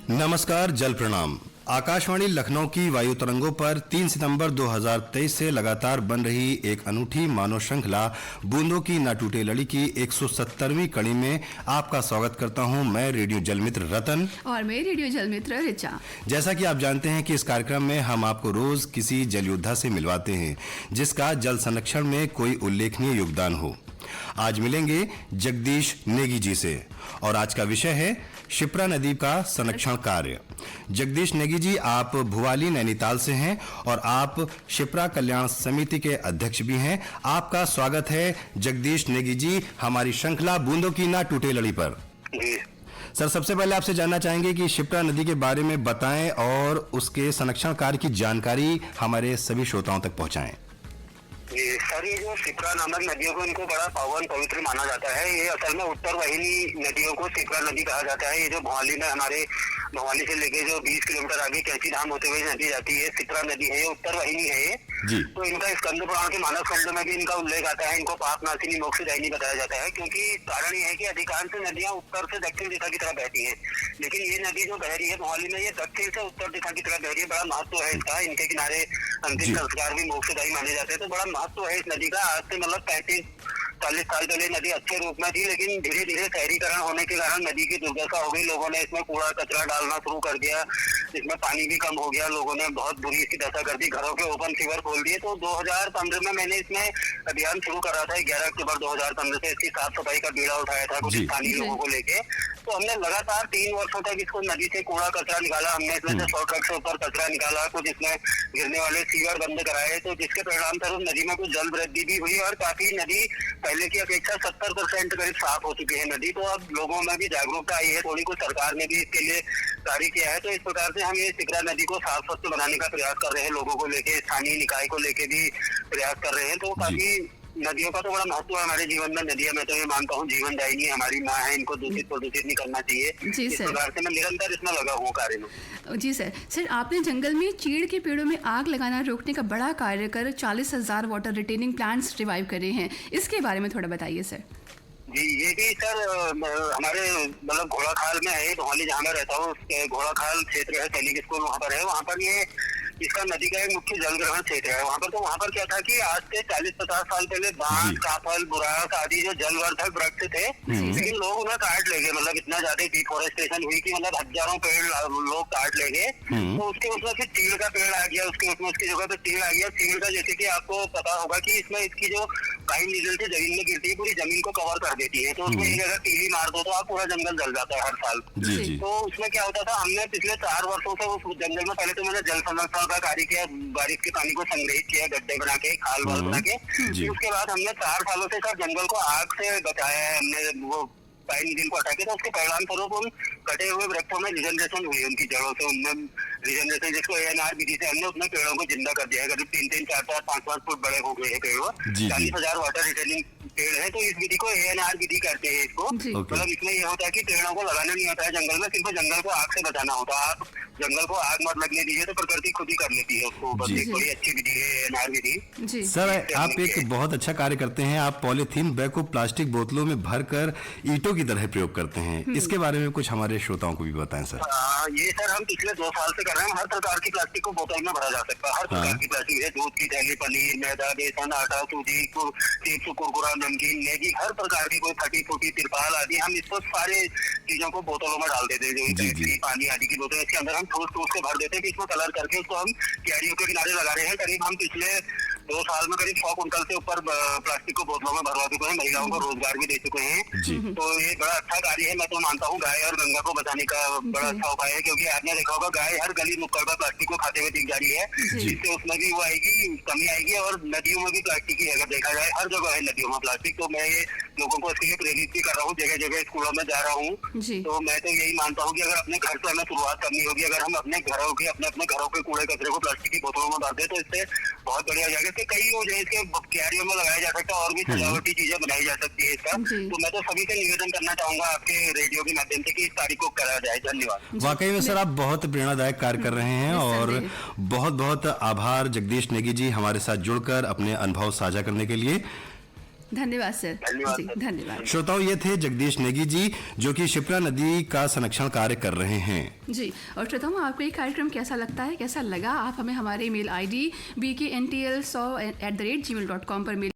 नमस्कार, जल प्रणाम। आकाशवाणी लखनऊ की वायु तरंगों पर 3 सितंबर 2023 से लगातार बन रही एक अनूठी मानव श्रृंखला बूंदों की ना टूटे लड़ी की 170वीं कड़ी में आपका स्वागत करता हूं मैं रेडियो जल मित्र रतन और मैं रेडियो जल मित्र ऋचा। जैसा कि आप जानते हैं कि इस कार्यक्रम में हम आपको रोज किसी जल योद्धा से मिलवाते हैं जिसका जल संरक्षण में कोई उल्लेखनीय योगदान हो। आज मिलेंगे जगदीश नेगी जी से और आज का विषय है शिप्रा नदी का संरक्षण कार्य। जगदीश नेगी जी, आप भुवाली नैनीताल से हैं और आप शिप्रा कल्याण समिति के अध्यक्ष भी हैं। आपका स्वागत है जगदीश नेगी जी हमारी श्रृंखला बूंदों की ना टूटे लड़ी पर। सर, सबसे पहले आपसे जानना चाहेंगे कि शिप्रा नदी के बारे में बताएं और उसके संरक्षण कार्य की जानकारी हमारे सभी श्रोताओं तक पहुंचाएं। सर, ये जो शिप्रा नामक नदियों को इनको बड़ा पावन पवित्र माना जाता है। ये असल में उत्तर वाहिनी नदियों को शिप्रा नदी कहा जाता है। ये जो भवाली में हमारे भवाली से लेके जो 20 किलोमीटर आगे कैंची धाम होते हुए नदी जाती है, शिप्रा नदी है, ये उत्तर वाहिनी है ये। तो इनका स्कंद पुराण के मानव खंड में भी इनका उल्लेख आता है। इनको पाप नाशिनी मोक्षदायिनी बताया जाता है क्योंकि कारण ये है कि अधिकांश नदियां उत्तर से दक्षिण दिशा की तरफ बहती है, लेकिन ये नदी जो बह रही है भवाली में, ये दक्षिण से उत्तर दिशा की तरफ बह रही है। बड़ा महत्व है इसका। इनके किनारे अंतिम संस्कार भी मोक्षदायी माने जाते हैं। तो बड़ा महत्व है इस नदी का। आज से मतलब 35-40 साल पहले नदी अच्छे रूप में थी, लेकिन धीरे धीरे शहरीकरण होने के कारण नदी की दुर्दशा हो गई। लोगों ने इसमें कूड़ा कचरा डालना शुरू कर दिया, इसमें पानी भी कम हो गया। लोगों ने बहुत बुरी इसकी दशा कर दी, घरों के ओपन सीवर खोल दिए। तो 2015 में मैंने इसमें अभियान शुरू करा था। 11 अक्टूबर 2015 से इसकी साफ सफाई का बीड़ा उठाया था कुछ स्थानीय लोगों को लेके। तो हमने लगातार 3 वर्षों तक इसको नदी से कूड़ा कचरा निकाला। हमने इसमें से 100 ट्रक से ऊपर कचरा निकाला, कुछ इसमें गिरने वाले सीवर बंद कराए, तो जिसके परिणाम स्वरूप नदी में कुछ जल वृद्धि भी हुई और काफी नदी पहले की अपेक्षा 70% करीब साफ हो चुकी है नदी। तो अब लोगों में भी जागरूकता आई है थोड़ी, कुछ सरकार ने भी इसके लिए कार्य किया है। तो इस प्रकार से हम ये शिप्रा नदी को साफ स्वच्छ बनाने का प्रयास कर रहे हैं। लोगों को लेके, स्थानीय निकाय को लेके भी प्रयास कर रहे हैं। तो काफी नदियों का तो बड़ा महत्व है हमारे जीवन में। नदियां, मैं तो ये मानता हूँ, जीवन दायिनी हमारी माँ है। इनको दूषित प्रदूषित नहीं करना चाहिए। इस प्रकार से मैं निरंतर इसमें लगा हूँ कार्य में। जी सर, आपने जंगल में चीड़ के पेड़ों में आग लगाना रोकने का बड़ा कार्य कर 40,000 वाटर रिटेनिंग प्लांट्स रिवाइव करे हैं। इसके बारे में थोड़ा बताइए सर। जी, ये भी सर हमारे मतलब घोड़ाखाल में है। भवाली जहाँ मैं रहता हूँ, घोड़ाखाल क्षेत्र है, सैनिक स्कूल वहाँ पर है। वहाँ पर ये इसका नदी का एक मुख्य जल ग्रहण क्षेत्र है वहाँ पर। तो वहाँ पर क्या था कि आज से 40-50 साल पहले बांस, काफल, बुराक आदि जो जलवर्धक वृक्ष थे, लेकिन लोग उन्हें काट ले गए। मतलब इतना ज्यादा डिफोरेस्टेशन हुई कि मतलब हजारों पेड़ लोग काट ले गए। तो उसके उसमें फिर चीड़ का पेड़ आ गया, उसकी जगह पे चीड़ आ गया। चीड़ का जैसे कि आपको पता होगा कि इसमें इसकी जो पाइन नीडल से जमीन में गिरती है, पूरी जमीन को कवर कर देती है। तो उसमें एक अगर टीली मार दो तो आप पूरा जंगल जल जाता है हर साल। तो उसमें क्या होता था, हमने पिछले 4 वर्षों से उस जंगल में पहले तो मैंने जल संरक्षण का कार्य किया, बारिश के पानी को संग्रहित किया, गड्ढे बना के, खाल वाल बना के। उसके बाद हमने 4 सालों से सब जंगल को आग से बचाया है। हमने वो पाइन नीडल को हटा के, तो उसके परिणाम स्वरूप उन कटे हुए वृक्षों में रिजनरेशन हुई, उनकी जड़ों से उनमें रिजनरेशन, जिसको ANR विधि से हमने अपने पेड़ों को जिंदा कर दिया है। करीब 3-3, 4-4, 5-5 फुट बड़े हो गए हैं पेड़। 40,000 वाटर रिटेनिंग पेड़ है। तो इस विधि को ANR विधि करते हैं इसको। मतलब इसमें यह होता है कि पेड़ों को लगाना नहीं होता है जंगल में, सिर्फ जंगल को आग से बचाना होता है। आप जंगल को आग मत लगने दीजिए तो प्रकृति खुद ही कर लेती है उसको। बड़ी अच्छी विधि है ANR विधि। सर, आप एक बहुत अच्छा कार्य करते हैं। आप पॉलीथीन बैग को प्लास्टिक बोतलों में भरकर ईंटों की तरह प्रयोग करते हैं। इसके बारे में कुछ हमारे श्रोताओं को भी बताएं सर। ये सर हम पिछले 2 साल से कर रहे हैं। हर प्रकार की प्लास्टिक को बोतल में भरा जा सकता है। हर प्रकार की प्लास्टिक है, दूध की थैली, पनीर, मैदा, बेसन, आटा, सूजी, चिप्स, कुरकुरा, नमकीन, मैगी, हर प्रकार की कोई फटी फूटी तिरपाल आदि, हम इसको सारे चीजों को बोतलों में डाल देते हैं। जो पानी आदि की बोतल, इसके अंदर हम ठोस के भर देते हैं कि इसमें कलर करके उसको हम क्यारियों के किनारे लगा रहे हैं। करीब हम पिछले 2 साल में करीब 100 कुंटल से ऊपर प्लास्टिक को बोतलों में भरवा चुके हैं। महिलाओं को रोजगार भी दे चुके हैं। तो ये बड़ा अच्छा कार्य है। मैं तो मानता हूँ गाय और गंगा को बचाने का बड़ा अच्छा उपाय है, क्योंकि आपने देखा होगा गाय हर गली नुक्कड़ पर प्लास्टिक को खाते हुए दिख जा रही है। जिससे उसमें भी वो आएगी, कमी आएगी। और नदियों में भी प्लास्टिक ही अगर देखा जाए, हर जगह है नदियों में प्लास्टिक। तो मैं ये लोगों को इसके लिए प्रेरित भी कर रहा हूँ, जगह जगह स्कूलों में जा रहा हूँ। तो मैं तो यही मानता हूँ कि अगर अपने घर से हमें शुरुआत करनी होगी, अगर हम अपने घरों के कूड़े कचरे को प्लास्टिक की बोतलों में भर दे तो इससे बहुत बढ़िया जाएगा। इसके कई हो जाए, इसके क्यारियों में लगाया जा सकता है और भी सजावटी चीजें बनाई जा सकती है इसका। तो मैं तो सभी से निवेदन करना चाहूंगा आपके रेडियो के माध्यम से कि इस कार्य को करा जाए। धन्यवाद। वाकई में सर, आप बहुत प्रेरणादायक कार्य कर रहे हैं और बहुत बहुत आभार जगदीश नेगी जी हमारे साथ जुड़कर अपने अनुभव साझा करने के लिए। धन्यवाद सर। धन्यवाद जी सर। धन्यवाद। श्रोताओं, ये थे जगदीश नेगी जी, जो कि शिप्रा नदी का संरक्षण कार्य कर रहे हैं। जी, और श्रोताओं, आपको ये कार्यक्रम कैसा लगता है, कैसा लगा, आप हमें हमारे ईमेल ID bkntl100@gmail.com पर मेल